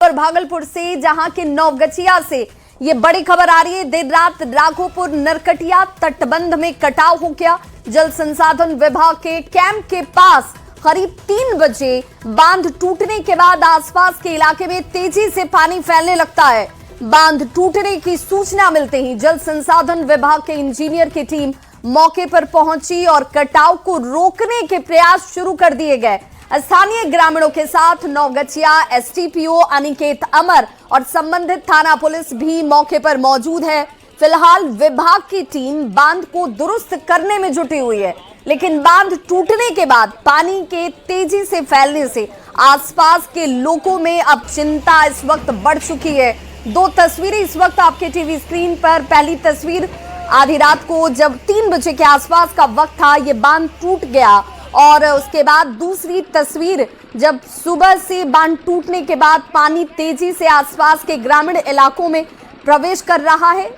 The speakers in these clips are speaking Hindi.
खबर भागलपुर से, जहां के नवगछिया से ये बड़ी खबर आ रही है। देर रात राघोपुर नरकटिया तटबंध में कटाव हो गया। जल संसाधन विभाग के कैंप के पास करीब 3 बजे बांध टूटने के बाद आसपास के इलाके में तेजी से पानी फैलने लगता है। बांध टूटने की सूचना मिलते ही जल संसाधन विभाग के इंजीनियर की टीम मौके पर पहुंची और कटाव को रोकने के प्रयास शुरू कर दिए गए। स्थानीय ग्रामीणों के साथ नवगछिया एसटीपीओ अनिकेत अमर और संबंधित थाना पुलिस भी मौके पर मौजूद है। फिलहाल विभाग की टीम बांध को दुरुस्त करने में जुटी हुई है, लेकिन बांध टूटने के बाद पानी के तेजी से फैलने से आसपास के लोगों में अब चिंता इस वक्त बढ़ चुकी है। 2 तस्वीरें इस वक्त आपके टीवी स्क्रीन पर। पहली तस्वीर आधी रात को जब 3 बजे के आसपास का वक्त था, ये बांध टूट गया, और उसके बाद दूसरी तस्वीर जब सुबह से बांध टूटने के बाद पानी तेजी से आसपास के ग्रामीण इलाकों में प्रवेश कर रहा है।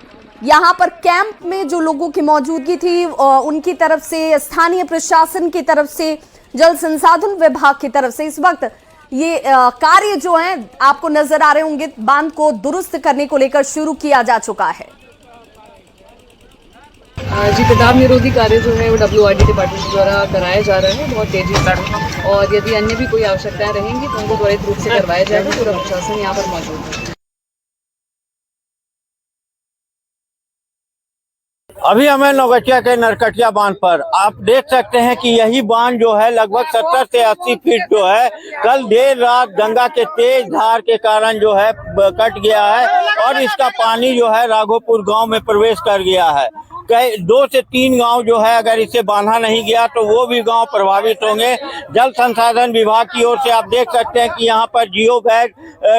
यहां पर कैंप में जो लोगों की मौजूदगी थी, उनकी तरफ से, स्थानीय प्रशासन की तरफ से, जल संसाधन विभाग की तरफ से इस वक्त ये कार्य जो है आपको नजर आ रहे होंगे, बांध को दुरुस्त करने को लेकर शुरू किया जा चुका है। जी, कटाव निरोधी कार्य जो है वो WRD डिपार्टमेंट द्वारा कराया जा रहा है बहुत तेजी से, और यदि अन्य भी कोई आवश्यकताएं रहेंगी तो उनको त्वरित रूप से करवाया जाएगा। पूरा प्रशासन यहाँ पर मौजूद है। अभी हमें नवगछिया के नरकटिया बांध पर आप देख सकते हैं कि यही बांध जो है लगभग 70 से 80 फीट जो है कल देर रात गंगा के तेज धार के कारण जो है कट गया है, और इसका पानी जो है राघोपुर गांव में प्रवेश कर गया है। 2 से 3 गांव जो है अगर इसे बांधा नहीं गया तो वो भी गांव प्रभावित होंगे। जल संसाधन विभाग की ओर से आप देख सकते हैं कि यहाँ पर जियो बैग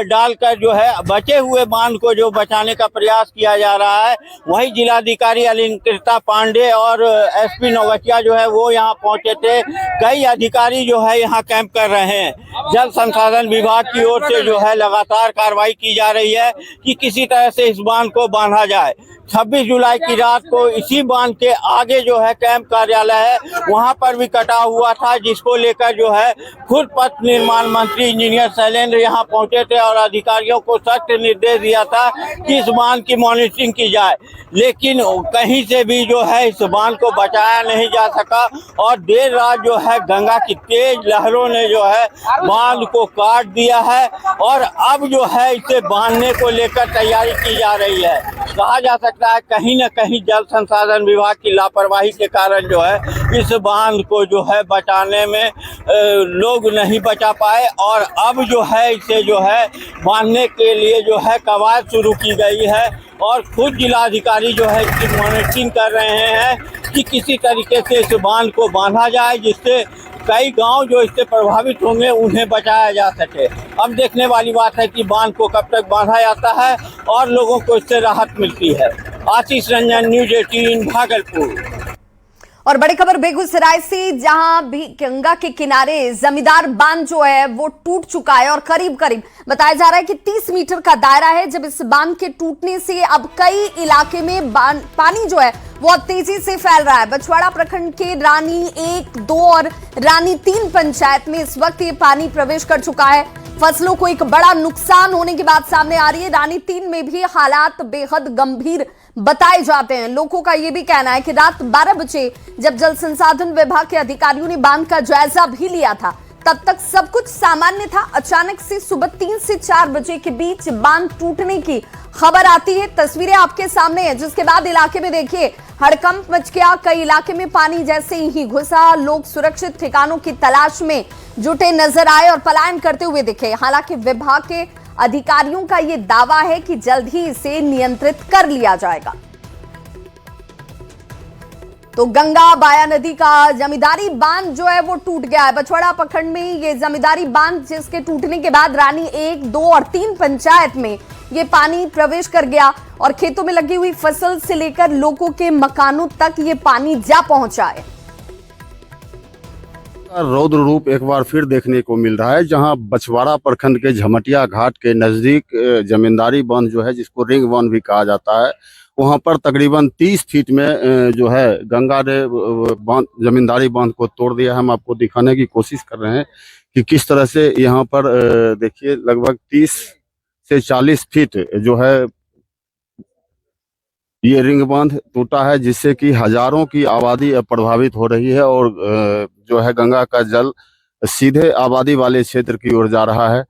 डालकर जो है बचे हुए बांध को जो बचाने का प्रयास किया जा रहा है। वहीं जिलाधिकारी अलंकृता पांडे और एसपी नवगछिया जो है वो यहाँ पहुंचे थे। कई अधिकारी जो है यहाँ कैंप कर रहे हैं। जल संसाधन विभाग की ओर से जो है लगातार कार्रवाई की जा रही है कि किसी तरह से इस बांध को बांधा जाए। 26 जुलाई की रात को इसी बांध के आगे जो है कैंप कार्यालय है, वहां पर भी कटाव हुआ था, जिसको लेकर जो है खुद पथ निर्माण मंत्री इंजीनियर शैलेंद्र यहां पहुंचे थे और अधिकारियों को सख्त निर्देश दिया था कि इस बांध की मॉनिटरिंग की जाए। लेकिन कहीं से भी जो है इस बांध को बचाया नहीं जा सका, और देर रात जो है गंगा की तेज लहरों ने जो है बांध को काट दिया है, और अब जो है इसे बांधने को लेकर तैयारी की जा रही है। कहा जा सकता है कहीं न कहीं जल संसाधन विभाग की लापरवाही के कारण जो है इस बांध को जो है बचाने में लोग नहीं बचा पाए, और अब जो है इसे जो है बांधने के लिए जो है कवायद शुरू की गई है, और खुद जिलाधिकारी जो है इसकी मॉनिटरिंग कर रहे हैं कि किसी तरीके से इस बांध को बांधा जाए, जिससे कई गांव जो इससे प्रभावित होंगे उन्हें बचाया जा सके। अब देखने वाली बात है कि बांध को कब तक बांधा जाता है और लोगों को इससे राहत मिलती है। आशीष रंजन, न्यूज़ 18 भागलपुर। और बड़ी खबर बेगूसराय से, जहां भी गंगा के किनारे जमींदार बांध जो है वो टूट चुका है, और करीब करीब बताया जा रहा है कि 30 मीटर का दायरा है। जब इस बांध के टूटने से अब कई इलाके में पानी जो है वो तेजी से फैल रहा है। बछवाड़ा प्रखंड के रानी 1, 2 और रानी 3 पंचायत में इस वक्त ये पानी प्रवेश कर चुका है। फसलों को एक बड़ा नुकसान होने की बात सामने आ रही है। रानी 3 में भी हालात बेहद गंभीर बताए जाते हैं। लोगों का यह भी कहना है कि रात 12 बजे जब जल संसाधन विभाग के अधिकारियों ने बांध का जायजा भी लिया था, तब तक सब कुछ सामान्य था। अचानक से सुबह 3 से 4 बजे के बीच बांध टूटने की खबर आती है। तस्वीरें आपके सामने है, जिसके बाद इलाके में देखिए हड़कंप मच गया। कई इलाके में पानी जैसे ही घुसा, लोग सुरक्षित ठिकानों की तलाश में जुटे नजर आए और पलायन करते हुए दिखे। हालांकि विभाग के अधिकारियों का यह दावा है कि जल्द ही इसे नियंत्रित कर लिया जाएगा। तो गंगा बाया नदी का जमींदारी बांध जो है वो टूट गया है। बछवाड़ा प्रखंड में ये जमींदारी बांध, जिसके टूटने के बाद रानी 1, 2 और 3 पंचायत में ये पानी प्रवेश कर गया, और खेतों में लगी हुई फसल से लेकर लोगों के मकानों तक ये पानी जा पहुंचा है। रौद्र रूप एक बार फिर देखने को मिल रहा है, जहां बछवाड़ा प्रखंड के झमटिया घाट के नजदीक जमींदारी बांध जो है, जिसको रिंग बांध भी कहा जाता है, वहां पर तकरीबन 30 फीट में जो है गंगा ने जमींदारी बांध को तोड़ दिया है। हम आपको दिखाने की कोशिश कर रहे हैं कि किस तरह से यहाँ पर देखिए लगभग 30 से 40 फीट जो है ये रिंग बांध टूटा है, जिससे कि हजारों की आबादी प्रभावित हो रही है और जो है गंगा का जल सीधे आबादी वाले क्षेत्र की ओर जा रहा है।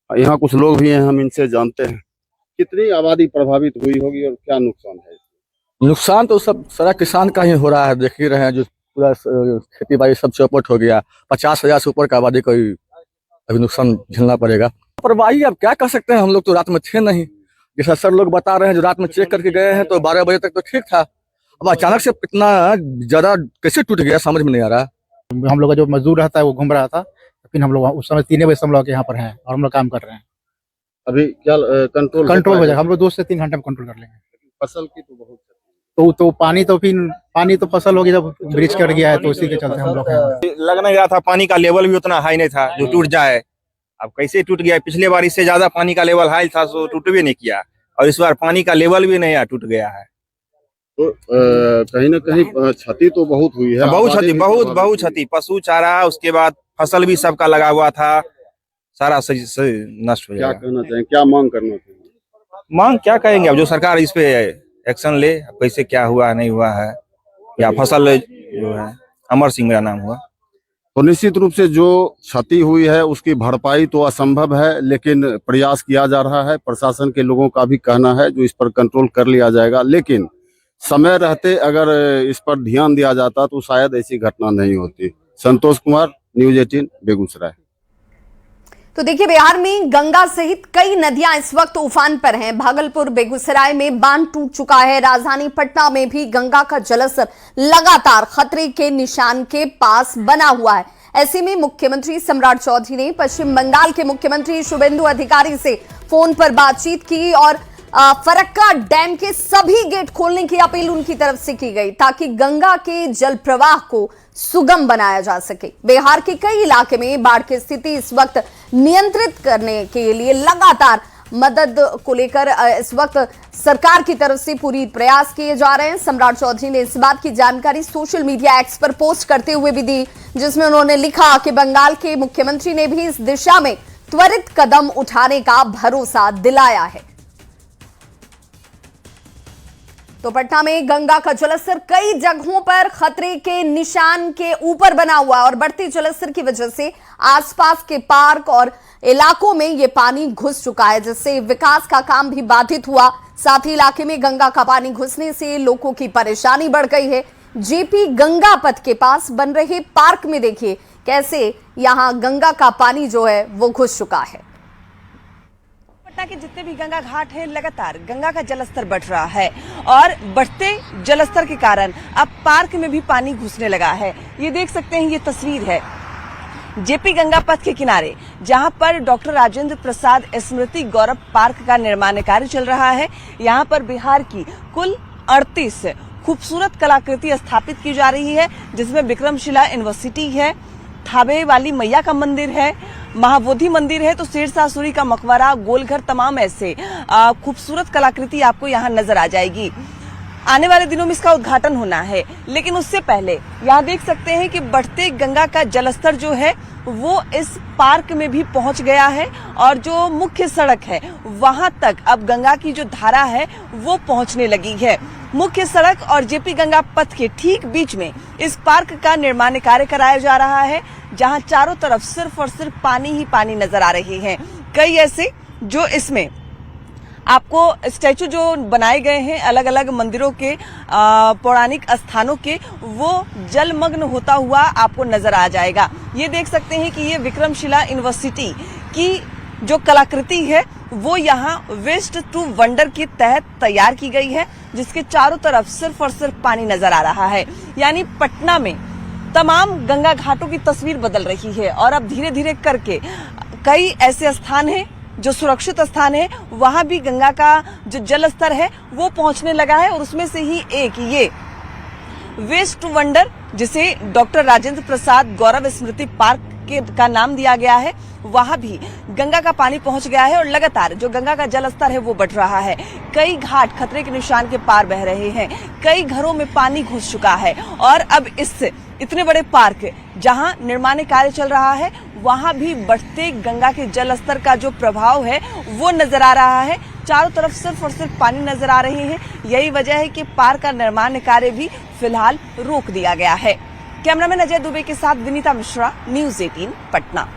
यहाँ कुछ लोग भी हैं, हम इनसे जानते हैं कितनी आबादी प्रभावित हुई होगी और क्या नुकसान है। नुकसान तो सब सारा किसान का ही हो रहा है, देख ही रहे हैं, जो पूरा खेती बाड़ी सब चौपट हो गया। 50,000 से ऊपर का आबादी को अभी नुकसान झेलना पड़ेगा। परवाही अब क्या कर सकते हैं, हम लोग तो रात में थे नहीं। जैसा सर लोग बता रहे हैं, जो रात में चेक करके गए हैं तो 12 बजे तक तो ठीक था। अब अचानक से इतना ज्यादा कैसे टूट गया समझ में नहीं आ रहा। हम लोग का जो मजदूर रहता है वो घूम रहा था, लेकिन हम लोग उस समय 3 बजे से हम लोग यहाँ पर हैं और हम लोग काम कर रहे हैं। अभी क्या कंट्रोल हो जाएगा, हम लोग 2 से 3 घंटे में कंट्रोल कर लेंगे। फसल की तो बहुत तो पानी तो फसल होगी, जब ब्रिज कट गया है तो उसी के चलते हम लोग लग नहीं रहा था। पानी का लेवल भी उतना हाई नहीं था जो टूट जाए। अब कैसे टूट गया, पिछले बार इससे ज्यादा पानी का लेवल हाई था तो टूट भी नहीं किया, और इस बार पानी का लेवल भी नहीं टूट गया है। तो कहीं ना कहीं क्षति तो बहुत हुई है। बहुत क्षति, पशु चारा, उसके बाद फसल भी सबका लगा हुआ था, सारा नष्ट हो गया। क्या कहना चाहिए, क्या मांग करना चाहिए? मांग क्या कहेंगे, अब जो सरकार इस पे एक्शन ले, कैसे क्या हुआ नहीं हुआ है, या फसल जो है अमर सिंह मेरा नाम हुआ। तो निश्चित रूप से जो क्षति हुई है उसकी भरपाई तो असंभव है, लेकिन प्रयास किया जा रहा है। प्रशासन के लोगों का भी कहना है जो इस पर कंट्रोल कर लिया जाएगा, लेकिन समय रहते अगर इस पर ध्यान दिया जाता तो शायद ऐसी घटना नहीं होती। संतोष कुमार, न्यूज़ 18 बेगूसराय। तो देखिए, बिहार में गंगा सहित कई नदियां इस वक्त उफान पर हैं। भागलपुर, बेगूसराय में बांध टूट चुका है। राजधानी पटना में भी गंगा का जलस्तर लगातार खतरे के निशान के पास बना हुआ है। ऐसे में मुख्यमंत्री सम्राट चौधरी ने पश्चिम बंगाल के मुख्यमंत्री शुभेंदु अधिकारी से फोन पर बातचीत की और फरक्का डैम के सभी गेट खोलने की अपील उनकी तरफ से की गई, ताकि गंगा के जल प्रवाह को सुगम बनाया जा सके। बिहार के कई इलाके में बाढ़ की स्थिति इस वक्त नियंत्रित करने के लिए लगातार मदद को लेकर इस वक्त सरकार की तरफ से पूरी प्रयास किए जा रहे हैं। सम्राट चौधरी ने इस बात की जानकारी सोशल मीडिया एक्स पर पोस्ट करते हुए भी दी, जिसमें उन्होंने लिखा कि बंगाल के मुख्यमंत्री ने भी इस दिशा में त्वरित कदम उठाने का भरोसा दिलाया है। तो पटना में गंगा का जलस्तर कई जगहों पर खतरे के निशान के ऊपर बना हुआ है और बढ़ते जलस्तर की वजह से आसपास के पार्क और इलाकों में ये पानी घुस चुका है, जिससे विकास का काम भी बाधित हुआ। साथ ही इलाके में गंगा का पानी घुसने से लोगों की परेशानी बढ़ गई है। जेपी गंगा पथ के पास बन रहे पार्क में देखिए कैसे यहां गंगा का पानी जो है वो घुस चुका है। पटना के जितने भी गंगा घाट हैं, लगातार गंगा का जलस्तर बढ़ रहा है और बढ़ते जलस्तर के कारण अब पार्क में भी पानी घुसने लगा है। ये देख सकते हैं, ये तस्वीर है जेपी गंगा पथ के किनारे, जहां पर डॉक्टर राजेंद्र प्रसाद स्मृति गौरव पार्क का निर्माण कार्य चल रहा है। यहां पर बिहार की कुल 38 खूबसूरत कलाकृति स्थापित की जा रही है, जिसमें विक्रमशिला यूनिवर्सिटी है, थाबे वाली मैया का मंदिर है, महाबोधि मंदिर है, तो शेरशाह सूरी का मकबरा, गोलघर, तमाम ऐसे खूबसूरत कलाकृति आपको यहाँ नजर आ जाएगी। आने वाले दिनों में इसका उद्घाटन होना है, लेकिन उससे पहले यहाँ देख सकते हैं कि बढ़ते गंगा का जलस्तर जो है वो इस पार्क में भी पहुंच गया है और जो मुख्य सड़क है वहां तक अब गंगा की जो धारा है वो पहुंचने लगी है। मुख्य सड़क और जेपी गंगा पथ के ठीक बीच में इस पार्क का निर्माण कार्य कराया जा रहा है, जहां चारों तरफ सिर्फ और सिर्फ पानी ही पानी नजर आ रहे हैं। कई ऐसे जो इसमें आपको स्टैचू जो बनाए गए हैं अलग अलग मंदिरों के, पौराणिक स्थानों के, वो जलमग्न होता हुआ आपको नजर आ जाएगा। ये देख सकते हैं कि ये विक्रमशिला यूनिवर्सिटी की जो कलाकृति है वो यहाँ वेस्ट टू वंडर के तहत तैयार की गई है, जिसके चारों तरफ सिर्फ और सिर्फ पानी नजर आ रहा है। यानी पटना में तमाम गंगा घाटों की तस्वीर बदल रही है और अब धीरे धीरे करके कई ऐसे स्थान हैं जो सुरक्षित स्थान है, वहां भी गंगा का जो जल स्तर है वो पहुंचने लगा है। और उसमें से ही एक ये वेस्ट टू वंडर, जिसे डॉक्टर राजेंद्र प्रसाद गौरव स्मृति पार्क का नाम दिया गया है, वहां भी गंगा का पानी पहुंच गया है और लगातार जो गंगा का जल स्तर है वो बढ़ रहा है। कई घाट खतरे के निशान के पार बह रहे हैं, कई घरों में पानी घुस चुका है और अब इस इतने बड़े पार्क जहां निर्माण कार्य चल रहा है वहां भी बढ़ते गंगा के जल स्तर का जो प्रभाव है वो नजर आ रहा है। चारों तरफ सिर्फ और सिर्फ पानी नजर आ रहे हैं। यही वजह है कि पार्क का निर्माण कार्य भी फिलहाल रोक दिया गया है। कैमरामैन अजय दुबे के साथ विनीता मिश्रा, न्यूज़ 18 पटना।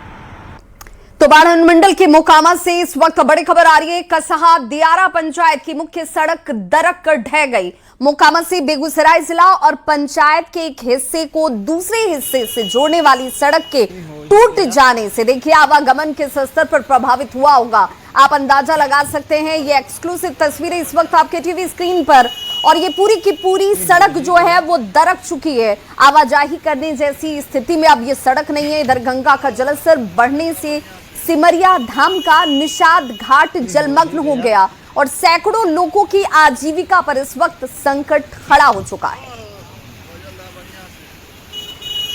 तो बाढ़ अनुमंडल के मोकामा से इस वक्त बड़ी खबर आ रही है। कसहा दियारा पंचायत की मुख्य सड़क दरक कर ढह गई। मोकामा से बेगूसराय जिला और पंचायत के एक हिस्से को दूसरे हिस्से से जोड़ने वाली सड़क के टूट जाने से देखिए आवागमन किस स्तर पर प्रभावित हुआ होगा, आप अंदाजा लगा सकते हैं। ये एक्सक्लूसिव तस्वीरें इस वक्त आपके टीवी स्क्रीन पर, और ये पूरी की पूरी सड़क जो है वो दरक चुकी है। आवाजाही करने जैसी स्थिति में अब ये सड़क नहीं है। इधर गंगा का जलस्तर बढ़ने से सिमरिया धाम का निषाद घाट जलमग्न हो गया और सैकड़ों लोगों की आजीविका पर इस वक्त संकट खड़ा हो चुका है।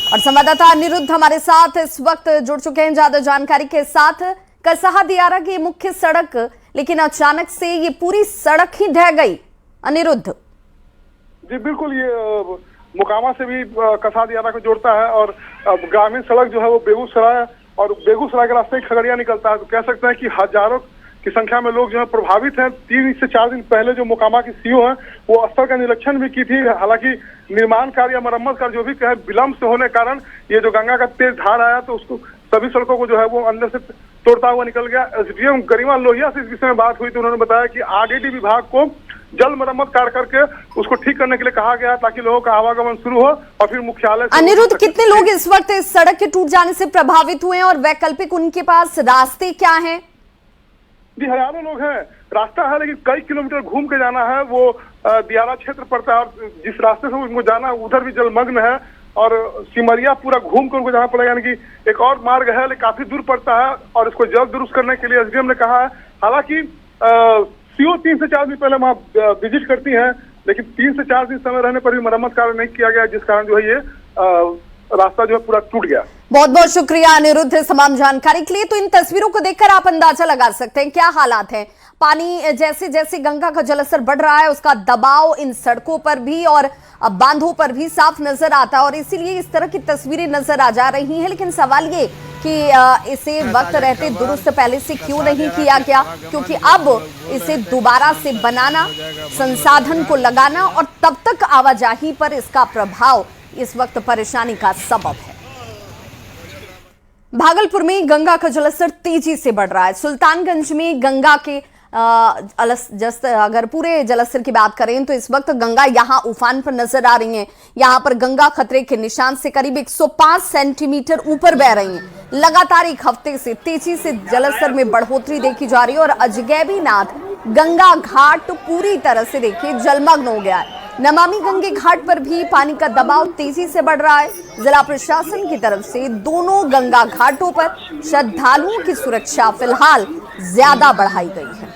और संवाददाता अनिरुद्ध हमारे साथ इस वक्त जुड़ चुके हैं ज्यादा जानकारी के साथ। कसहा दियारा की मुख्य सड़क, लेकिन अचानक से ये पूरी सड़क ही ढह गई। अनिरुद्ध जी बिल्कुल, ये मोकामा से भी कसहा दियारा को जोड़ता है और ग्रामीण सड़क जो है वो बेगूसराय और बेगूसराय के रास्ते खगड़िया निकलता है। तो कह सकते हैं कि हजारों की संख्या में लोग जो है प्रभावित हैं। 3 से 4 दिन पहले जो मोकामा की सीओ है वो स्थल का निरीक्षण भी की थी। हालांकि निर्माण कार्य या मरम्मत कार्य जो भी कहे विलंब से होने के कारण ये जो गंगा का तेज धार आया तो उसको सभी सड़कों को जो है वो अंदर से तोड़ता हुआ निकल गया। एसडीएम गरिमा लोहिया से इस विषय में बात हुई तो उन्होंने बताया कि आरडीडी विभाग को जल्द मरम्मत कार्य करके उसको ठीक करने के लिए कहा गया ताकि लोगों का आवागमन शुरू हो और फिर मुख्यालय। अनिरुद्ध, कितने लोग इस वक्त इस सड़क के टूट जाने से प्रभावित हुए हैं और वैकल्पिक उनके पास रास्ते क्या हैं? जी हजारों लोग हैं। रास्ता है लेकिन कई किलोमीटर घूम के जाना है। वो दियारा क्षेत्र पड़ता है और जिस रास्ते से उनको जाना उधर भी जलमग्न है और सिमरिया पूरा घूम कर उनको जाना पड़ेगा। यानी कि एक और मार्ग है लेकिन काफी दूर पड़ता है और इसको जल्द दुरुस्त करने के लिए एसडीएम ने कहा है। हालांकि सीओ 3 से 4 दिन पहले वहाँ विजिट करती हैं लेकिन 3 से 4 दिन समय रहने पर भी मरम्मत कार्य नहीं किया गया, जिस कारण जो है ये रास्ता जो है पूरा टूट गया। बहुत बहुत शुक्रिया अनिरुद्ध तमाम जानकारी के लिए। तो इन तस्वीरों को देखकर आप अंदाजा लगा सकते हैं क्या हालात हैं। पानी जैसे जैसे गंगा का जलस्तर बढ़ रहा है उसका दबाव इन सड़कों पर भी और बांधों पर भी साफ नजर आता है और इसीलिए इस तरह की तस्वीरें नजर आ जा रही हैं। लेकिन सवाल ये कि इसे वक्त रहते दुरुस्त पहले से क्यों नहीं किया गया, क्योंकि अब इसे दोबारा से बनाना, संसाधन को लगाना और तब तक आवाजाही पर इसका प्रभाव इस वक्त परेशानी का सबब है। भागलपुर में गंगा का जलस्तर तेजी से बढ़ रहा है। सुल्तानगंज में गंगा के अगर पूरे जलस्तर की बात करें तो इस वक्त गंगा यहां उफान पर नजर आ रही है। यहां पर गंगा खतरे के निशान से करीब 105 सेंटीमीटर ऊपर बह रही है। लगातार एक हफ्ते से तेजी से जलस्तर में बढ़ोतरी देखी जा रही है और अजगैबीनाथ गंगा घाट पूरी तरह से देखिए जलमग्न हो गया है। नमामि गंगे घाट पर भी पानी का दबाव तेजी से बढ़ रहा है। जिला प्रशासन की तरफ से दोनों गंगा घाटों पर श्रद्धालुओं की सुरक्षा फिलहाल ज्यादा बढ़ाई गई है।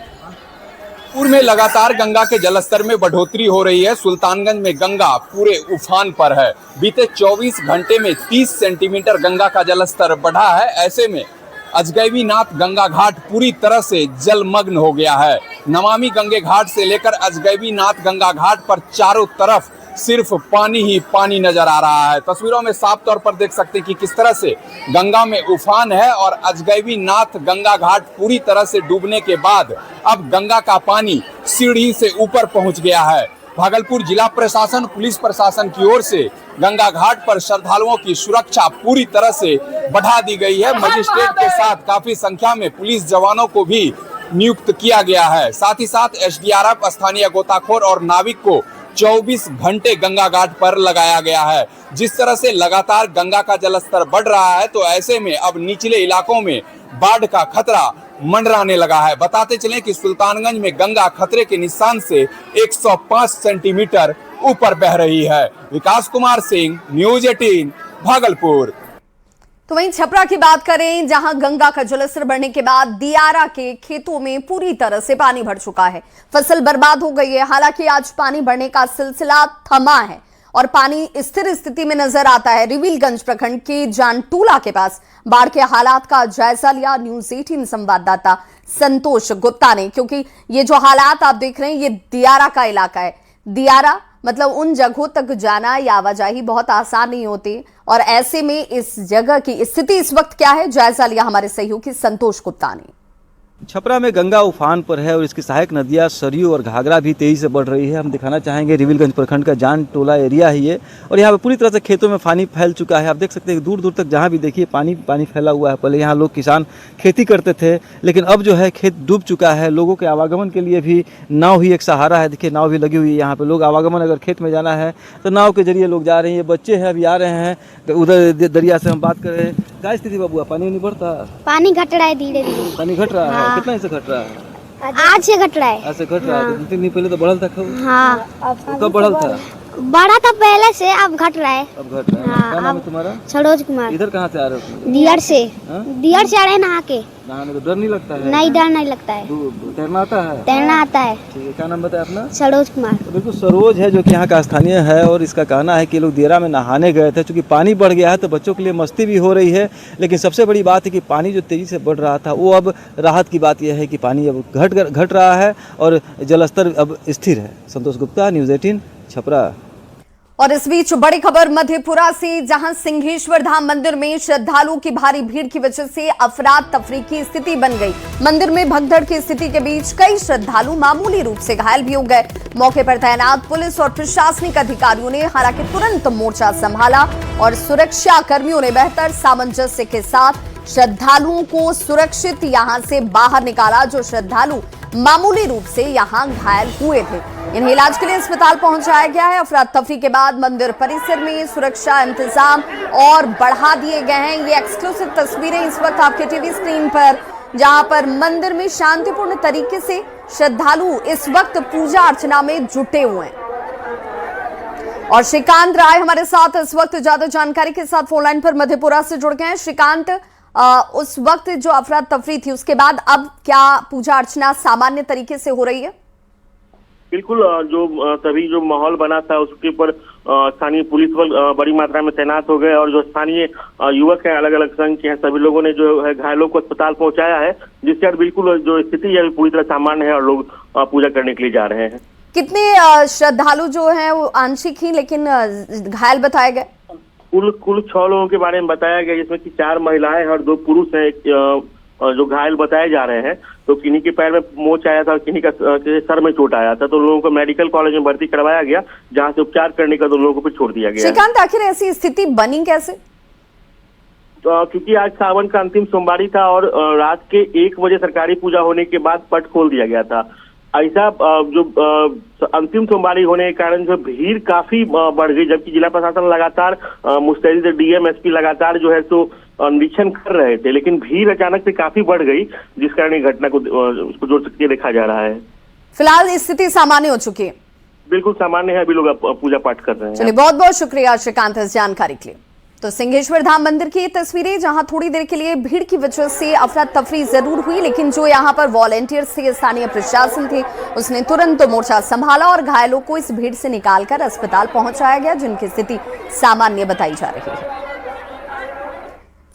पूर्व में लगातार गंगा के जलस्तर में बढ़ोतरी हो रही है। सुल्तानगंज में गंगा पूरे उफान पर है। बीते 24 घंटे में 30 सेंटीमीटर गंगा का जलस्तर बढ़ा है। ऐसे में अजगैबीनाथ गंगा घाट पूरी तरह से जलमग्न हो गया है। नमामि गंगे घाट से लेकर अजगैबीनाथ गंगा घाट पर चारों तरफ सिर्फ पानी ही पानी नजर आ रहा है। तस्वीरों में साफ तौर पर देख सकते हैं कि किस तरह से गंगा में उफान है और अजगैबीनाथ गंगा घाट पूरी तरह से डूबने के बाद अब गंगा का पानी सीढ़ी से ऊपर पहुंच गया है। भागलपुर जिला प्रशासन, पुलिस प्रशासन की ओर से गंगा घाट पर श्रद्धालुओं की सुरक्षा पूरी तरह से बढ़ा दी गई है। मजिस्ट्रेट के साथ काफी संख्या में पुलिस जवानों को भी नियुक्त किया गया है। साथ ही साथ एसडीआरएफ, स्थानीय गोताखोर और नाविक को 24 घंटे गंगा घाट पर लगाया गया है। जिस तरह से लगातार गंगा का जलस्तर बढ़ रहा है तो ऐसे में अब निचले इलाकों में बाढ़ का खतरा मंडराने लगा है। बताते चलें कि सुल्तानगंज में गंगा खतरे के निशान से 105 सेंटीमीटर ऊपर बह रही है। विकास कुमार सिंह, न्यूज़ 18 भागलपुर। तो वहीं छपरा की बात करें जहां गंगा का जलस्तर बढ़ने के बाद दियारा के खेतों में पूरी तरह से पानी भर चुका है। फसल बर्बाद हो गई है। हालांकि आज पानी बढ़ने का सिलसिला थमा है और पानी स्थिर स्थिति में नजर आता है। रिविलगंज प्रखंड के जानटूला के पास बाढ़ के हालात का जायजा लिया न्यूज़ 18 संवाददाता संतोष गुप्ता ने, क्योंकि ये जो हालात आप देख रहे हैं ये दियारा का इलाका है। दियारा मतलब उन जगहों तक जाना या आवाजाही बहुत आसान नहीं होती। और ऐसे में इस जगह की स्थिति इस वक्त क्या है, जायजा लिया हमारे सहयोगी संतोष गुप्ता ने। छपरा में गंगा उफान पर है और इसकी सहायक नदियां सरयू और घाघरा भी तेजी से बढ़ रही है। हम दिखाना चाहेंगे रिविलगंज प्रखंड का जान टोला एरिया है ये, और यहाँ पे पूरी तरह से खेतों में पानी फैल चुका है। आप देख सकते हैं दूर दूर तक जहाँ भी देखिए पानी पानी फैला हुआ है। पहले यहाँ लोग किसान खेती करते थे, लेकिन अब जो है खेत डूब चुका है। लोगों के आवागमन के लिए भी नाव ही एक सहारा है। देखिए नाव भी लगी हुई है यहाँ पे। लोग आवागमन अगर खेत में जाना है तो नाव के जरिए लोग जा रहे हैं। बच्चे हैं अभी आ रहे हैं उधर दरिया से। हम बात कर रहे हैं, क्या स्थिति बाबू, पानी नहीं बढ़ता? पानी घट रहा है धीरे धीरे। पानी घट रहा है? कितना से घट रहा है? आज से घट रहा है। ऐसे घट रहा है? 2-3 दिन पहले तो बढ़ल था। हाँ, कब बढ़ल था? बढ़ा था पहले से, अब घट रहा है। अब घट रहा है। हाँ, क्या नाम है तुम्हारा? सरोज कुमार। इधर कहाँ से आ रहे हो? दियर से। दियर से आ रहे हैं नहा के। नहाने को डर नहीं लगता है? नहीं, डर नहीं लगता है। तैरना आता है? तैरना आता है। ठीक है, क्या नाम बताया अपना? सरोज कुमार। तो बिल्कुल सरोज है जो कि यहाँ का स्थानीय है, और इसका कहना है कि लोग दियरा में नहाने गए थे। चूँकि पानी बढ़ गया है तो बच्चों के लिए मस्ती भी हो रही है, लेकिन सबसे बड़ी बात है कि पानी जो तेज़ी से बढ़ रहा था वो अब राहत की बात यह है कि पानी अब घट रहा है और जलस्तर अब स्थिर है। संतोष गुप्ता, न्यूज़ 18 छपरा। और इस बीच बड़ी खबर मधेपुरा से, जहां सिंहेश्वर धाम मंदिर में श्रद्धालुओं की भारी भीड़ की वजह से अफरा तफरी की स्थिति बन गई। मंदिर में भगदड़ की स्थिति के बीच कई श्रद्धालु मामूली रूप से घायल भी हो गए। मौके पर तैनात पुलिस और प्रशासनिक अधिकारियों ने हालांकि तुरंत मोर्चा संभाला और सुरक्षा कर्मियों ने बेहतर सामंजस्य के साथ श्रद्धालुओं को सुरक्षित यहां से बाहर निकाला। जो श्रद्धालु मामूली रूप से यहां घायल हुए थे, इन्हें इलाज के लिए अस्पताल पहुंचाया गया है। अफरा तफरी के बाद मंदिर परिसर में सुरक्षा इंतजाम और बढ़ा दिए गए हैं। ये एक्सक्लूसिव तस्वीरें इस वक्त आपके टीवी स्क्रीन पर, जहां पर मंदिर में शांतिपूर्ण तरीके से श्रद्धालु इस वक्त पूजा अर्चना में जुटे हुए हैं। और श्रीकांत राय हमारे साथ इस वक्त ज्यादा जानकारी के साथ फोन लाइन पर मधेपुरा से जुड़ गए हैं। श्रीकांत, उस वक्त जो अफरा तफरी थी उसके बाद अब क्या पूजा अर्चना सामान्य तरीके से हो रही है? बिल्कुल, जो तभी जो माहौल बना था उसके ऊपर स्थानीय पुलिस बल बड़ी मात्रा में तैनात हो गए, और जो स्थानीय युवक हैं अलग अलग संघ के हैं, सभी लोगों ने जो है घायलों को अस्पताल पहुंचाया है, जिसके बाद बिल्कुल जो स्थिति है पूरी तरह सामान्य है और लोग पूजा करने के लिए जा रहे हैं। कितने श्रद्धालु जो हैं वो आंशिक ही लेकिन घायल बताए गए? कुल 6 लोगों के बारे में बताया गया, जिसमें कि 4 महिलाएं और 2 पुरुष हैं जो घायल बताए जा रहे हैं। तो किन्हीं के पैर में मोच आया था और किन्हीं का सर में चोट आया था, तो लोगों को मेडिकल कॉलेज में भर्ती करवाया गया, जहां से उपचार करने का 2 लोगों को छोड़ दिया गया। श्रीकांत, आखिर ऐसी स्थिति बनी कैसे? तो क्योंकि आज सावन का अंतिम सोमवारी था और रात के 1 बजे सरकारी पूजा होने के बाद पट खोल दिया गया था। ऐसा जो अंतिम सोमवारी होने के कारण जो भीड़ काफी बढ़ गई, जबकि जिला प्रशासन लगातार मुस्तैद, डीएम, एसपी लगातार जो है तो निरीक्षण कर रहे थे, लेकिन भीड़ अचानक से काफी बढ़ गई, जिस कारण इस घटना को उसको जोड़ सकते देखा जा रहा है। फिलहाल स्थिति सामान्य हो चुकी है? बिल्कुल सामान्य है, अभी लोग पूजा पाठ कर रहे हैं। चलिए, बहुत बहुत शुक्रिया श्रीकांत इस जानकारी के लिए। तो सिंहेश्वर धाम मंदिर की ये तस्वीरें, जहां थोड़ी देर के लिए भीड़ की वजह से अफरा तफरी जरूर हुई, लेकिन जो यहां पर वॉलंटियर्स थे, स्थानीय प्रशासन थे, उसने तुरंत मोर्चा संभाला और घायलों को इस भीड़ से निकालकर अस्पताल पहुंचाया गया, जिनकी स्थिति सामान्य बताई जा रही है।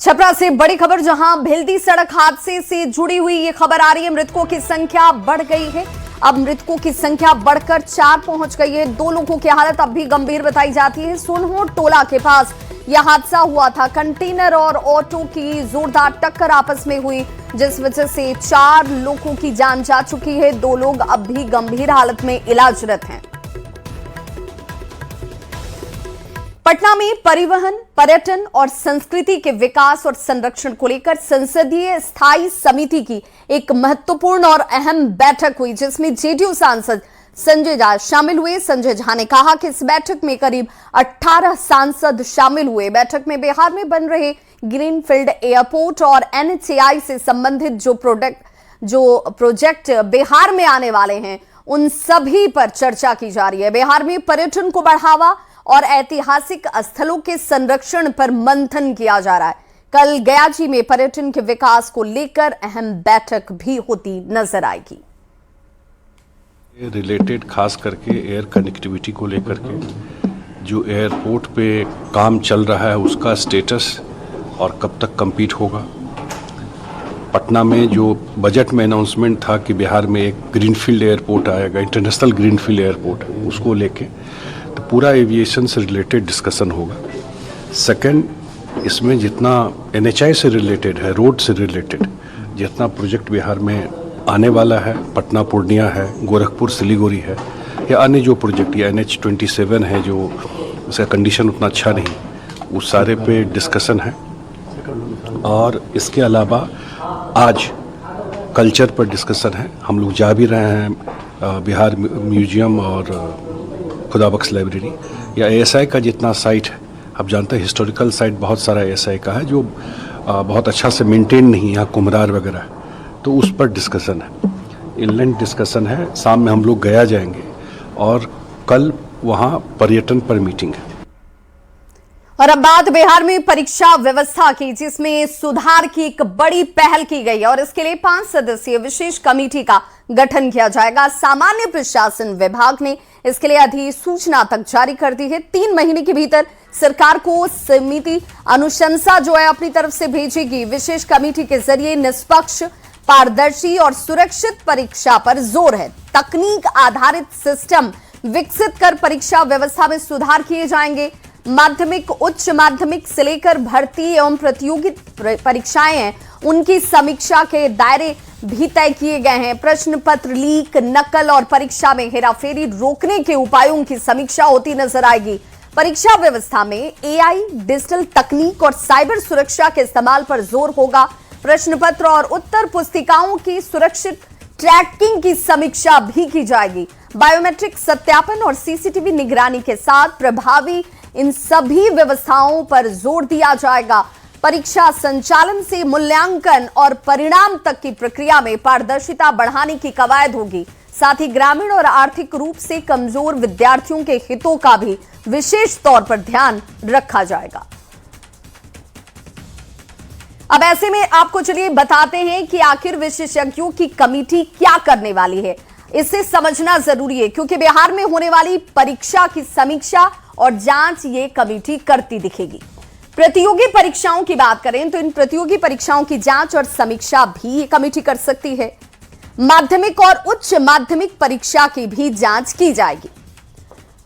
छपरा से बड़ी खबर, जहां भिलदी सड़क हादसे से जुड़ी हुई ये खबर आ रही है। मृतकों की संख्या बढ़ गई है, अब मृतकों की संख्या बढ़कर 4 पहुंच गई है। 2 लोगों की हालत अब भी गंभीर बताई जाती है। सोनहोर टोला के पास यह हादसा हुआ था। कंटेनर और ऑटो की जोरदार टक्कर आपस में हुई, जिस वजह से 4 लोगों की जान जा चुकी है। 2 लोग अब भी गंभीर हालत में इलाजरत हैं। पटना में परिवहन, पर्यटन और संस्कृति के विकास और संरक्षण को लेकर संसदीय स्थायी समिति की एक महत्वपूर्ण और अहम बैठक हुई, जिसमें जेडीयू सांसद संजय झा शामिल हुए। संजय झा ने कहा कि इस बैठक में करीब 18 सांसद शामिल हुए। बैठक में बिहार में बन रहे ग्रीनफील्ड एयरपोर्ट और NHAI से संबंधित जो प्रोजेक्ट बिहार में आने वाले हैं, उन सभी पर चर्चा की जा रही है। बिहार में पर्यटन को बढ़ावा और ऐतिहासिक स्थलों के संरक्षण पर मंथन किया जा रहा है। कल गयाजी में पर्यटन के विकास को लेकर अहम बैठक भी होती नजर आएगी। रिलेटेड खास करके एयर कनेक्टिविटी को लेकर के जो एयरपोर्ट पे काम चल रहा है उसका स्टेटस और कब तक कंप्लीट होगा। पटना में जो बजट में अनाउंसमेंट था कि बिहार में एक ग्रीनफील्ड एयरपोर्ट आएगा, इंटरनेशनल ग्रीनफील्ड एयरपोर्ट, उसको लेके तो पूरा एविएशन से रिलेटेड डिस्कशन होगा। सेकंड, इसमें जितना NHI से रिलेटेड है, रोड से रिलेटेड जितना प्रोजेक्ट बिहार में आने वाला है, पटना पूर्णिया है, गोरखपुर सिलीगुड़ी है, या अन्य जो प्रोजेक्ट या NH-27 है जो उसका कंडीशन उतना अच्छा नहीं, उस सारे पे डिस्कशन है। और इसके अलावा आज कल्चर पर डिस्कशन है। हम लोग जा भी रहे हैं बिहार म्यूजियम और खुदाबख्श लाइब्रेरी या ASI का जितना साइट है, आप जानते हैं हिस्टोरिकल साइट बहुत सारा ASI का है जो बहुत अच्छा से मेंटेन नहीं है, यहाँ कुम्हरार वगैरह है, तो उस पर डिस्कशन है, इनलैंड डिस्कशन है। शाम में हम लोग गया जाएंगे और कल वहाँ पर्यटन पर मीटिंग है। और अब बात बिहार में परीक्षा व्यवस्था की, जिसमें सुधार की एक बड़ी पहल की गई है और इसके लिए 5 सदस्यीय विशेष कमेटी का गठन किया जाएगा। सामान्य प्रशासन विभाग ने इसके लिए अधिसूचना तक जारी कर दी है। 3 महीने के भीतर सरकार को समिति अनुशंसा जो है अपनी तरफ से भेजेगी। विशेष कमेटी के जरिए निष्पक्ष, पारदर्शी और सुरक्षित परीक्षा पर जोर है। तकनीक आधारित सिस्टम विकसित कर परीक्षा व्यवस्था में सुधार किए जाएंगे। माध्यमिक, उच्च माध्यमिक से लेकर भर्ती एवं प्रतियोगी परीक्षाएं हैं, उनकी समीक्षा के दायरे भी तय किए गए हैं। प्रश्न पत्र लीक, नकल और परीक्षा में हेराफेरी रोकने के उपायों की समीक्षा होती नजर आएगी। परीक्षा व्यवस्था में AI, डिजिटल तकनीक और साइबर सुरक्षा के इस्तेमाल पर जोर होगा। प्रश्न पत्र और उत्तर पुस्तिकाओं की सुरक्षित ट्रैकिंग की समीक्षा भी की जाएगी। बायोमेट्रिक सत्यापन और CCTV निगरानी के साथ प्रभावी इन सभी व्यवस्थाओं पर जोर दिया जाएगा। परीक्षा संचालन से मूल्यांकन और परिणाम तक की प्रक्रिया में पारदर्शिता बढ़ाने की कवायद होगी। साथ ही ग्रामीण और आर्थिक रूप से कमजोर विद्यार्थियों के हितों का भी विशेष तौर पर ध्यान रखा जाएगा। अब ऐसे में आपको चलिए बताते हैं कि आखिर विशेषज्ञों की कमेटी क्या करने वाली है। इसे समझना जरूरी है क्योंकि बिहार में होने वाली परीक्षा की समीक्षा और जांच ये कमेटी करती दिखेगी। प्रतियोगी परीक्षाओं की बात करें तो इन प्रतियोगी परीक्षाओं की जांच और समीक्षा भी ये कमेटी कर सकती है। माध्यमिक और उच्च माध्यमिक परीक्षा की भी जांच की जाएगी।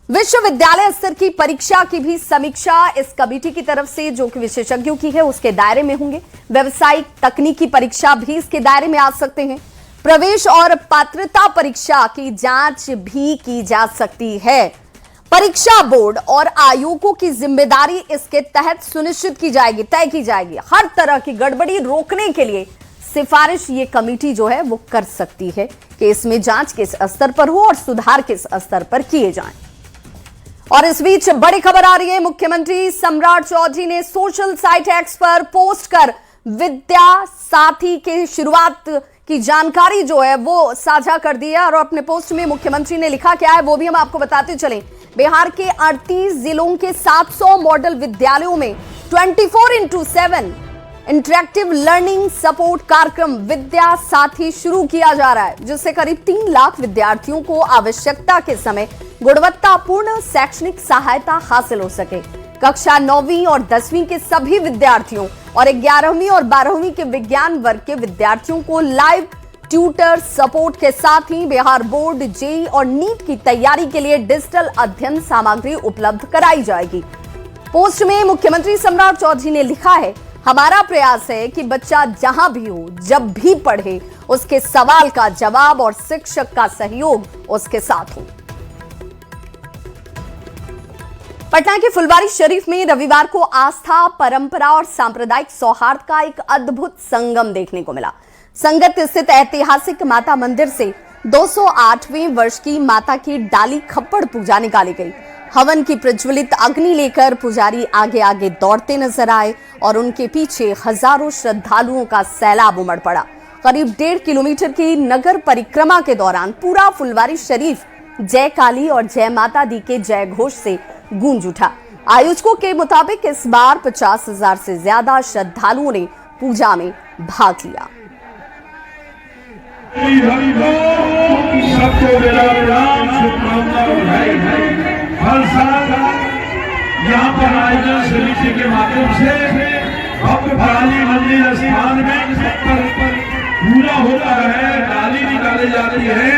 विश्वविद्यालय स्तर की परीक्षा की भी समीक्षा इस कमेटी की तरफ से, जो कि विशेषज्ञों की है, उसके दायरे में होंगे। व्यावसायिक तकनीकी परीक्षा भी इसके दायरे में आ सकते हैं। प्रवेश और पात्रता परीक्षा की जांच भी की जा सकती है। परीक्षा बोर्ड और आयोगों की जिम्मेदारी इसके तहत सुनिश्चित की जाएगी, तय की जाएगी। हर तरह की गड़बड़ी रोकने के लिए सिफारिश ये कमेटी जो है वो कर सकती है कि इसमें जांच किस स्तर पर हो और सुधार किस स्तर पर किए जाएं। और इस बीच बड़ी खबर आ रही है। मुख्यमंत्री सम्राट चौधरी ने सोशल साइट X पर पोस्ट कर विद्या साथी के शुरुआत की जानकारी जो है वो साझा कर दी है और अपने पोस्ट में मुख्यमंत्री ने लिखा क्या है वो भी हम आपको बताते चलें। बिहार के 38 जिलों के 700 मॉडल विद्यालयों में 24/7 इंटरेक्टिव लर्निंग सपोर्ट कार्यक्रम विद्या साथी शुरू किया जा रहा है, जिससे करीब 3 लाख विद्यार्थियों को आवश्यकता के समय गुणवत्तापूर्ण शैक्षणिक सहायता हासिल हो सके। कक्षा 9वीं और 10वीं के सभी विद्यार्थियों और 11वीं और 12वीं के विज्ञान वर्ग के विद्यार्थियों को लाइव ट्यूटर सपोर्ट के साथ ही बिहार बोर्ड, JEE और नीट की तैयारी के लिए डिजिटल अध्ययन सामग्री उपलब्ध कराई जाएगी। पोस्ट में मुख्यमंत्री सम्राट चौधरी ने लिखा है, हमारा प्रयास है कि बच्चा जहां भी हो, जब भी पढ़े, उसके सवाल का जवाब और शिक्षक का सहयोग उसके साथ हो। पटना के फुलवारी शरीफ में रविवार को आस्था, परंपरा और सांप्रदायिक सौहार्द का एक अद्भुत संगम देखने को मिला। संगत स्थित ऐतिहासिक माता मंदिर से 208वें वर्ष की माता की डाली खप्पड़ पूजा निकाली गई। हवन की प्रज्वलित अग्नि लेकर पुजारी आगे आगे दौड़ते नजर आए और उनके पीछे हजारों श्रद्धालुओं का सैलाब उमड़ पड़ा। करीब 1.5 किलोमीटर की नगर परिक्रमा के दौरान पूरा फुलवारी शरीफ जय काली और जय माता दी के जय घोष से गूंज उठा। आयोजकों के मुताबिक इस बार 50,000 से ज्यादा श्रद्धालुओं ने पूजा में भाग लिया। सबको मेरा प्रणाम, शुभकामना बधाई। हर साल यहाँ पर आयोजन समिति के माध्यम से भव्य पराली मंदिर स्थान में पूरा होता है, डाली निकाली जाती है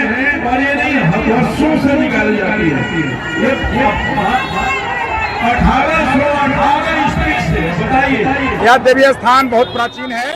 और ये नहीं वर्षों पत्थरों से निकाली जाती है। ये 1818 ईस्वी से, बताइए। यह देवी स्थान बहुत प्राचीन है।